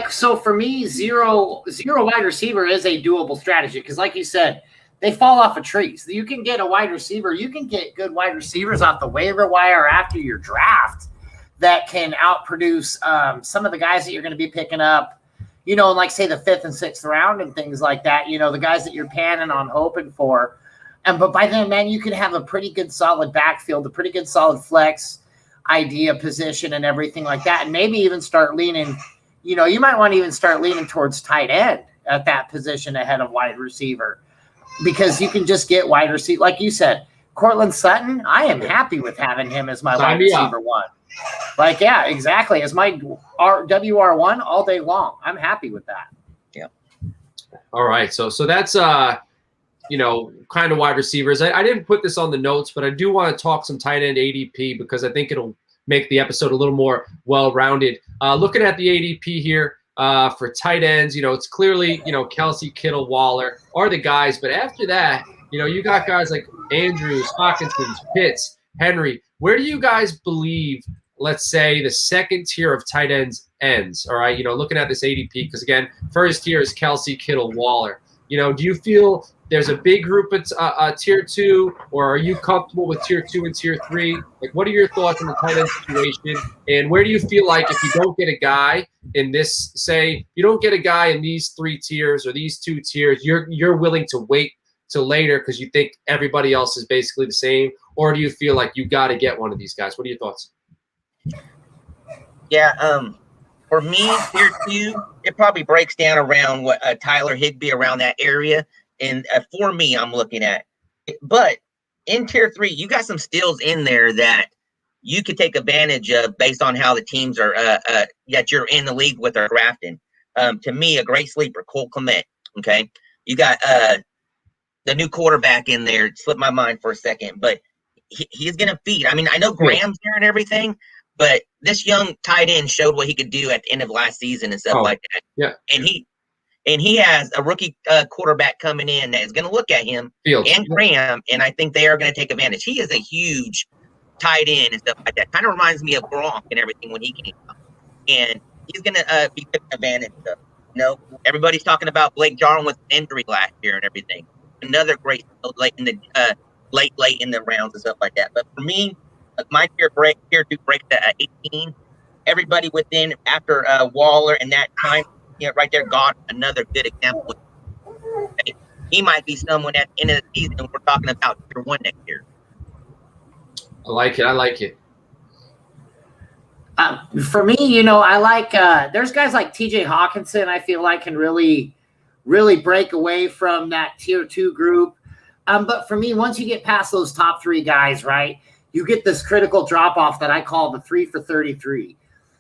So for me, zero wide receiver is a doable strategy because, like you said, they fall off of trees. You can get a wide receiver. You can get good wide receivers off the waiver wire after your draft that can outproduce some of the guys that you're going to be picking up, in like say the 5th and 6th round and things like that. The guys that you're panning on, hoping for. But by then, man, you could have a pretty good solid backfield, a pretty good solid flex idea position and everything like that. And maybe even start leaning, you might want to even start leaning towards tight end at that position ahead of wide receiver because you can just get wide receiver. Like you said, Cortland Sutton, I am happy with having him as my wide receiver one. Like, yeah, exactly. As my WR1 all day long. I'm happy with that. Yeah. All right. So that's, kind of wide receivers. I didn't put this on the notes, but I do want to talk some tight end ADP because I think it'll make the episode a little more well-rounded. Looking at the ADP here for tight ends, it's clearly, Kelsey, Kittle, Waller are the guys. But after that, you got guys like Andrews, Hawkinson, Pitts, Henry. Where do you guys believe, let's say, the second tier of tight ends ends? All right, looking at this ADP, because again, first tier is Kelsey, Kittle, Waller. Do you feel there's a big group at tier 2, or are you comfortable with tier 2 and tier 3? Like, what are your thoughts on the tight end situation? And where do you feel like if you don't get a guy in this, say, you don't get a guy in these 3 tiers or these 2 tiers, you're willing to wait till later because you think everybody else is basically the same? Or do you feel like you got to get one of these guys? What are your thoughts? Yeah, for me, tier 2, it probably breaks down around what Tyler Higbee, around that area. And for me, I'm looking at it. But in tier 3, you got some steals in there that you could take advantage of based on how the teams are that you're in the league with are drafting. To me, a great sleeper, Cole Kmet. Okay, you got the new quarterback in there. It slipped my mind for a second, but he's going to feed. I mean, I know Graham's there and everything, but this young tight end showed what he could do at the end of last season and stuff like that. Yeah, and he has a rookie quarterback coming in that is going to look at him and Graham, and I think they are going to take advantage. He is a huge tight end and stuff like that. Kind of reminds me of Gronk and everything when he came up, and he's going to be taking advantage of. Everybody's talking about Blake Jarwin with injury last year and everything. Another great late in the late in the rounds and stuff like that. But for me, my tier 2 breaks to 18. Everybody within after Waller and that time, right there, got another good example. Okay. He might be someone at the end of the season. We're talking about tier 1 next year. I like it. For me, I like there's guys like TJ Hawkinson I feel like can really break away from that tier 2 group. But for me, once you get past those top 3 guys, right, you get this critical drop-off that I call the 3 for 33.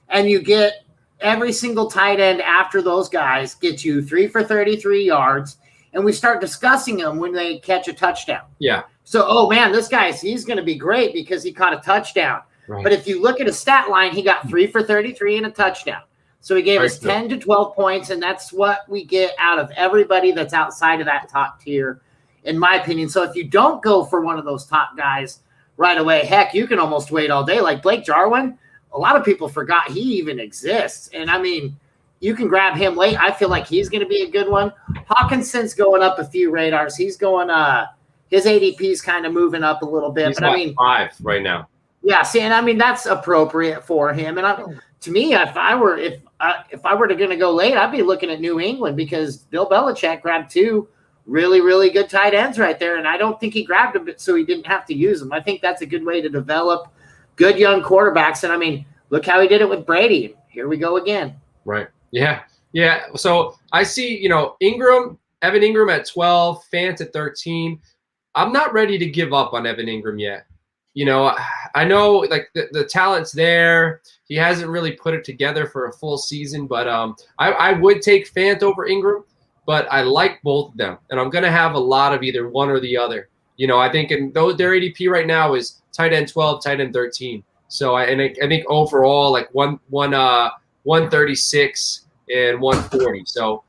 And you get every single tight end after those guys get you 3 for 33 yards, and we start discussing them when they catch a touchdown. Yeah. So, oh, man, he's going to be great because he caught a touchdown. Right. But if you look at his stat line, he got 3 for 33 and a touchdown. So he gave us 10 to 12 points, and that's what we get out of everybody that's outside of that top tier, in my opinion. So if you don't go for one of those top guys right away, heck, you can almost wait all day. Like Blake Jarwin, a lot of people forgot he even exists. And, I mean, you can grab him late. I feel like he's going to be a good one. Hawkinson's going up a few radars. He's going his ADP's kind of moving up a little bit. He's but I mean, 5 right now. Yeah, see, and I mean that's appropriate for him. And to me, if I were going to go late, I'd be looking at New England because Bill Belichick grabbed 2 really, really good tight ends right there, and I don't think he grabbed them so he didn't have to use them. I think that's a good way to develop good young quarterbacks. And I mean, look how he did it with Brady. Here we go again. Right. Yeah. So I see, Evan Ingram at 12, Fant at 13. I'm not ready to give up on Evan Ingram yet. I know like the talent's there. He hasn't really put it together for a full season, but I would take Fant over Ingram, but I like both of them, and I'm going to have a lot of either one or the other. I think their ADP right now is tight end 12, tight end 13. So I think overall like 136 and 140. So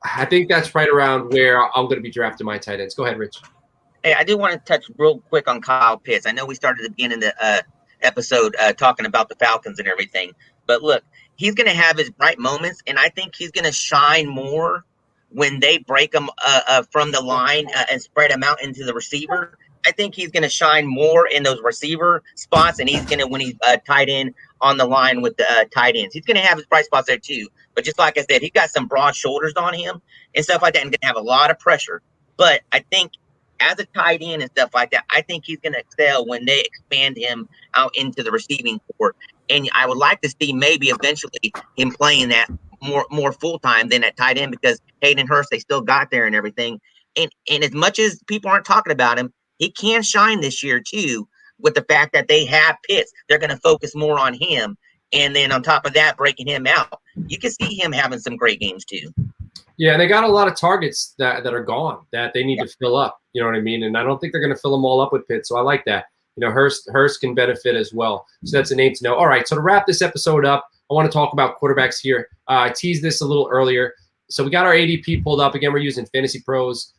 I think that's right around where I'm going to be drafting my tight ends. Go ahead, Rich. Hey, I do want to touch real quick on Kyle Pitts. I know we started at the beginning of the episode talking about the Falcons and everything, but look, he's going to have his bright moments, and I think he's going to shine more when they break him from the line and spread him out into the receiver. I think he's going to shine more in those receiver spots, and he's going to, when he's tight end on the line with the tight ends, he's going to have his bright spots there too. But just like I said, he got some broad shoulders on him and stuff like that, and going to have a lot of pressure. But I think as a tight end and stuff like that, I think he's going to excel when they expand him out into the receiving court. And I would like to see maybe eventually him playing that more full time than at tight end, because Hayden Hurst, they still got there and everything. And as much as people aren't talking about him, he can shine this year too, with the fact that they have Pitts. They're going to focus more on him. And then on top of that, breaking him out, you can see him having some great games too. Yeah, and they got a lot of targets that are gone that they need to fill up. You know what I mean? And I don't think they're going to fill them all up with Pitts. So I like that. You know, Hurst can benefit as well. So that's a name to know. All right, so to wrap this episode up, I want to talk about quarterbacks here. I teased this a little earlier. So we got our ADP pulled up. Again, we're using Fantasy Pros.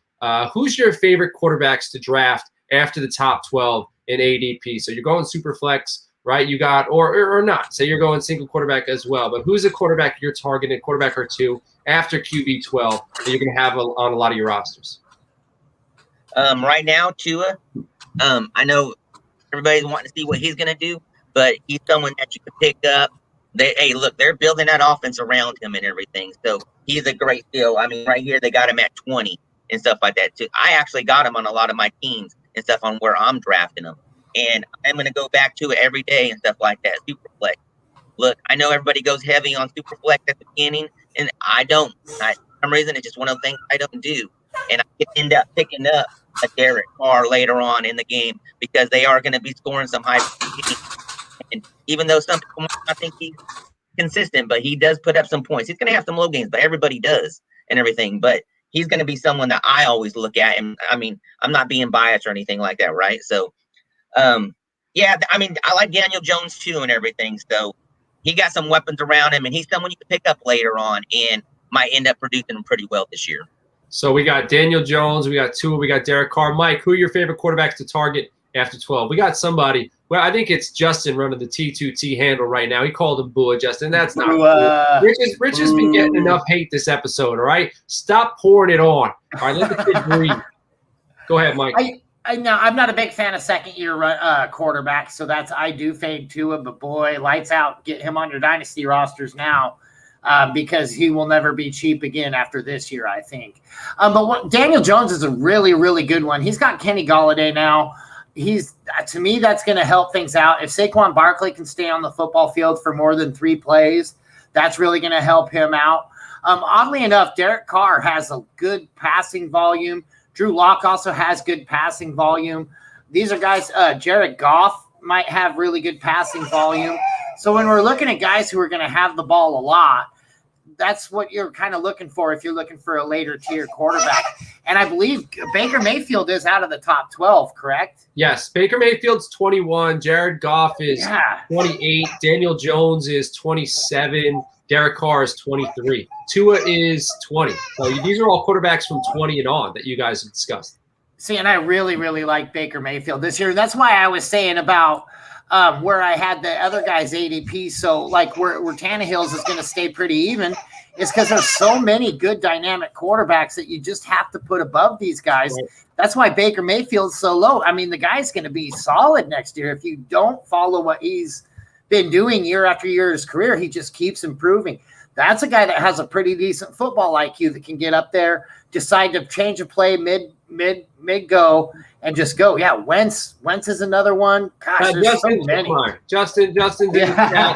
Who's your favorite quarterbacks to draft after the top 12 in ADP? So you're going super flex, right? You got, or not. Say you're going single quarterback as well. But who's a quarterback you're targeting, quarterback or two, after QB 12 that you're going to have on a lot of your rosters? Right now, Tua, I know everybody's wanting to see what he's going to do, but he's someone that you can pick up. They're building that offense around him and everything. So he's a great deal. I mean, right here, they got him at 20 and stuff like that too. I actually got him on a lot of my teams and stuff on where I'm drafting him. And I'm going to go back to it every day and stuff like that. Superflex. Look, I know everybody goes heavy on Superflex at the beginning, and I don't. For some reason, it's just one of the things I don't do. And I could end up picking up a Derek Carr later on in the game, because they are going to be scoring some high. And even though some people might not think he's consistent, but he does put up some points. He's going to have some low games, but everybody does and everything. But he's going to be someone that I always look at. And I mean, I'm not being biased or anything like that, right? So, yeah, I mean, I like Daniel Jones too and everything. So he got some weapons around him, and he's someone you can pick up later on and might end up producing pretty well this year. So we got Daniel Jones, we got Tua, we got Derek Carr. Mike, who are your favorite quarterbacks to target after 12? We got somebody. Well, I think it's Justin running the T2T handle right now. He called him Bua, Justin. That's not cool. Rich has been getting enough hate this episode, all right? Stop pouring it on. All right, let the kid breathe. Go ahead, Mike. I'm not a big fan of second-year quarterbacks, so I do fade Tua, but boy, lights out. Get him on your dynasty rosters now, because he will never be cheap again after this year, I think. But Daniel Jones is a really, really good one. He's got Kenny Golladay now. To me, that's going to help things out. If Saquon Barkley can stay on the football field for more than 3 plays, that's really going to help him out. Oddly enough, Derek Carr has a good passing volume. Drew Lock also has good passing volume. These are guys, Jared Goff might have really good passing volume. So when we're looking at guys who are going to have the ball a lot, that's what you're kind of looking for if you're looking for a later tier quarterback. And I believe Baker Mayfield is out of the top 12, correct? Yes, Baker Mayfield's 21. Jared Goff is 28. Daniel Jones is 27. Derek Carr is 23. Tua is 20. So these are all quarterbacks from 20 and on that you guys have discussed. See, and I really, really like Baker Mayfield this year. That's why I was saying about where I had the other guys ADP. So like where Tannehill's is going to stay pretty even is because there's so many good dynamic quarterbacks that you just have to put above these guys. Right. That's why Baker Mayfield's so low. I mean, the guy's going to be solid next year. If you don't follow what he's been doing year after year of his career, he just keeps improving. That's a guy that has a pretty decent football IQ that can get up there, decide to change a play mid go, and just go. Yeah, Wentz is another one. Gosh, there's so many. Justin didn't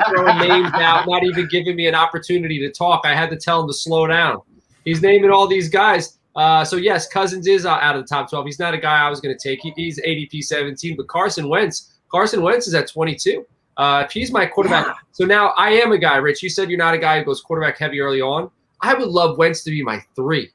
throwing names out, not even giving me an opportunity to talk. I had to tell him to slow down. He's naming all these guys. So yes, Cousins is out of the top 12. He's not a guy I was going to take. He's ADP 17, but Carson Wentz is at 22. If he's my quarterback, so now I am a guy, Rich. You said you're not a guy who goes quarterback heavy early on. I would love Wentz to be my 3.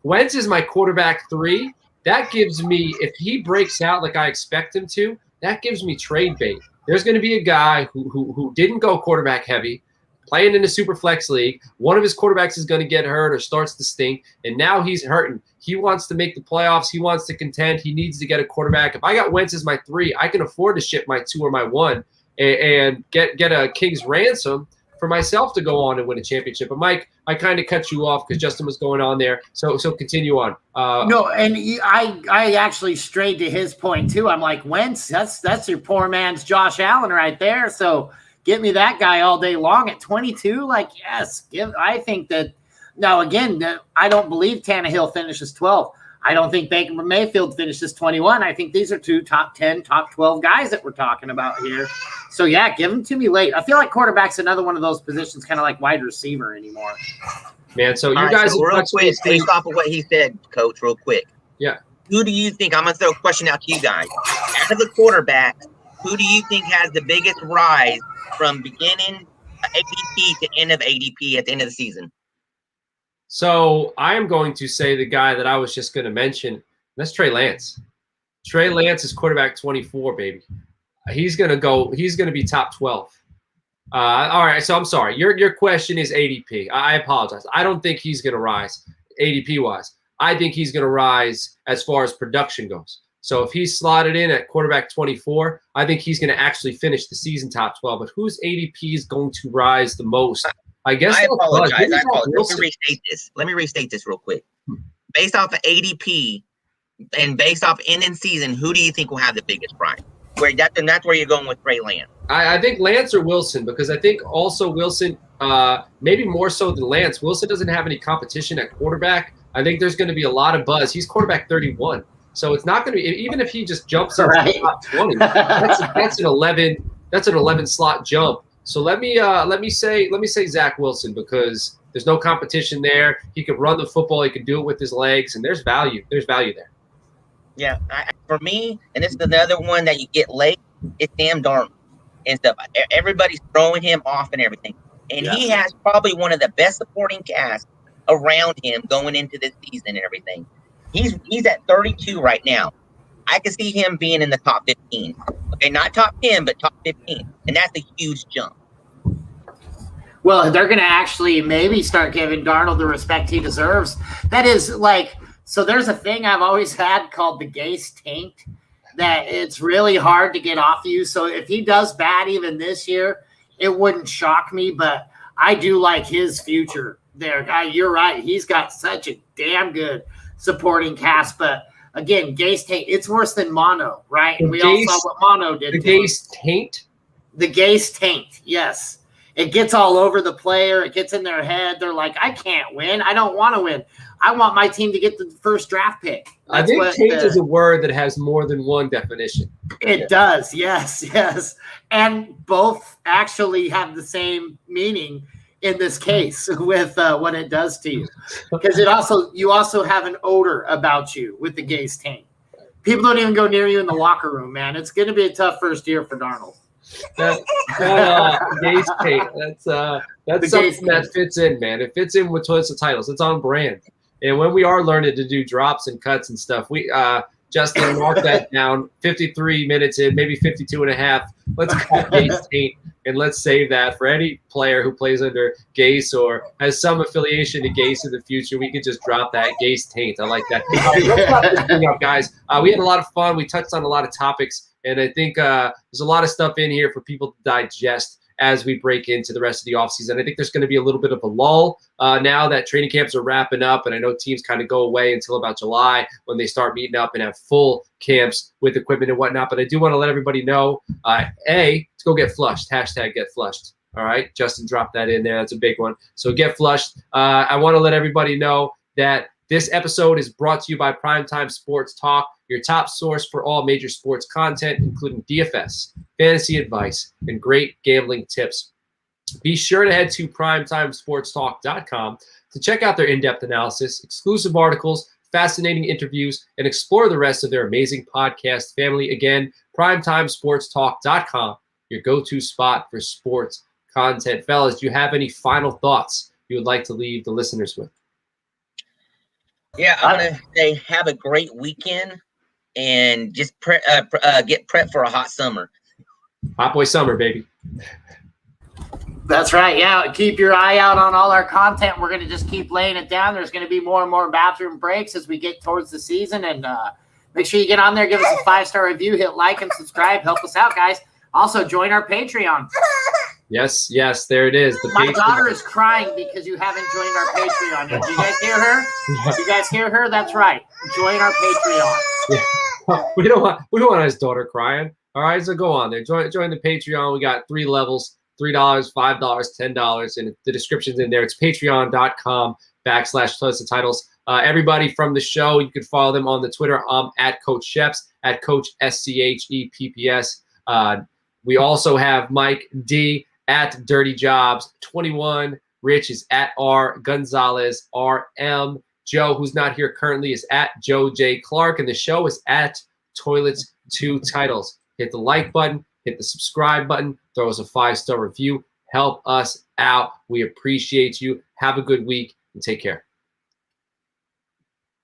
Wentz is my quarterback 3. That gives me, if he breaks out like I expect him to, that gives me trade bait. There's going to be a guy who didn't go quarterback heavy, playing in a super flex league. One of his quarterbacks is going to get hurt or starts to stink, and now he's hurting. He wants to make the playoffs. He wants to contend. He needs to get a quarterback. If I got Wentz as my 3, I can afford to ship my 2 or my 1 and get a king's ransom for myself to go on and win a championship. But Mike, I kind of cut you off because Justin was going on there. So continue on. No, and I actually strayed to his point too. I'm like, Wentz, that's your poor man's Josh Allen right there. So give me that guy all day long at 22. Like, yes, I think that. Now again, I don't believe Tannehill finishes 12. I don't think Baker Mayfield finishes 21. I think these are two top 10, top 12 guys that we're talking about here. So, yeah, give them to me late. I feel like quarterback's another one of those positions, kind of like wide receiver anymore. Man, so you All guys right, so real quick, based off of what he said, Coach, real quick. Yeah. Who do you think – I'm going to throw a question out to you guys. Out of the quarterbacks, who do you think has the biggest rise from beginning ADP to end of ADP at the end of the season? So I am going to say the guy that I was just going to mention. That's Trey Lance. Trey Lance is quarterback 24, baby. He's going to be top 12. All right. So I'm sorry. Your question is ADP. I apologize. I don't think he's going to rise ADP wise. I think he's going to rise as far as production goes. So if he's slotted in at quarterback 24, I think he's going to actually finish the season top 12. But whose ADP is going to rise the most? I guess I apologize. Let me restate this real quick. Based off of ADP and based off end in season, who do you think will have the biggest rise? That's where you're going with Trey Lance. I think Lance or Wilson, because I think also Wilson, maybe more so than Lance. Wilson doesn't have any competition at quarterback. I think there's going to be a lot of buzz. He's quarterback 31, so it's not going to be, even if he just jumps into the top 20. That's an 11 slot jump. So let me say Zach Wilson, because there's no competition there. He can run the football. He can do it with his legs, and there's value. There's value there. Yeah, for me, and this is another one that you get late, it's Sam Darnold and stuff. Everybody's throwing him off and everything. And he has probably one of the best supporting casts around him going into this season and everything. He's at 32 right now. I can see him being in the top 15. Okay, not top 10, but top 15. And that's a huge jump. Well, they're going to actually maybe start giving Darnold the respect he deserves. That is like, so there's a thing I've always had called the Gase taint, that it's really hard to get off you. So if he does bad even this year, it wouldn't shock me, but I do like his future there. Guy, you're right. He's got such a damn good supporting cast, but again, Gase taint, it's worse than mono, right? And we all saw what mono did. The Gase taint? The Gase taint, yes. It gets all over the player. It gets in their head. They're like, I can't win. I don't want to win. I want my team to get the first draft pick. I think taint is a word that has more than one definition. It does, yes. And both actually have the same meaning in this case with what it does to you. Because you also have an odor about you with the Gase taint. People don't even go near you in the locker room, man. It's going to be a tough first year for Darnold. Gase tape. That's something that fits in, man. It fits in with Twists of Titles. It's on brand. And when we are learning to do drops and cuts and stuff, we Justin marked that down. 53 minutes in, maybe 52 and a half. Let's cut Gase tape and let's save that for any player who plays under Gase or has some affiliation to Gase in the future. We could just drop that Gase taint. I like that. Let's wrap this thing up, guys. We had a lot of fun. We touched on a lot of topics. And I think there's a lot of stuff in here for people to digest as we break into the rest of the offseason. I think there's going to be a little bit of a lull now that training camps are wrapping up. And I know teams kind of go away until about July when they start meeting up and have full camps with equipment and whatnot. But I do want to let everybody know, let's go get flushed. Hashtag get flushed. All right. Justin dropped that in there. That's a big one. So get flushed. I want to let everybody know that this episode is brought to you by Primetime Sports Talk, your top source for all major sports content, including DFS, fantasy advice, and great gambling tips. Be sure to head to primetimesportstalk.com to check out their in-depth analysis, exclusive articles, fascinating interviews, and explore the rest of their amazing podcast family. Again, primetimesportstalk.com, your go-to spot for sports content. Fellas, do you have any final thoughts you would like to leave the listeners with? Yeah, I'm going to say have a great weekend and just get prepped for a hot summer. Hot boy summer, baby. That's right. Yeah, keep your eye out on all our content. We're going to just keep laying it down. There's going to be more and more bathroom breaks as we get towards the season. And make sure you get on there, give us a 5-star review, hit like and subscribe. Help us out, guys. Also, join our Patreon. Yes, yes, there it is. My daughter is crying because you haven't joined our Patreon yet. Do you guys hear her? Do you guys hear her? That's right. Join our Patreon. Yeah. We don't want his daughter crying. All right, so go on there. Join the Patreon. We got 3 levels: $3, $5, $10, and the description's in there. It's patreon.com/Titles. Everybody from the show, you can follow them on the Twitter. At Coach Sheps, at Coach SCHEPPS. We also have Mike D at Dirty Jobs 21. Rich is at R Gonzalez RM. Joe, who's not here currently, is at Joe J Clark, and the show is at Toilets 2 Titles. Hit the like button, hit the subscribe button, throw us a 5-star review. Help us out. We appreciate you. Have a good week and take care.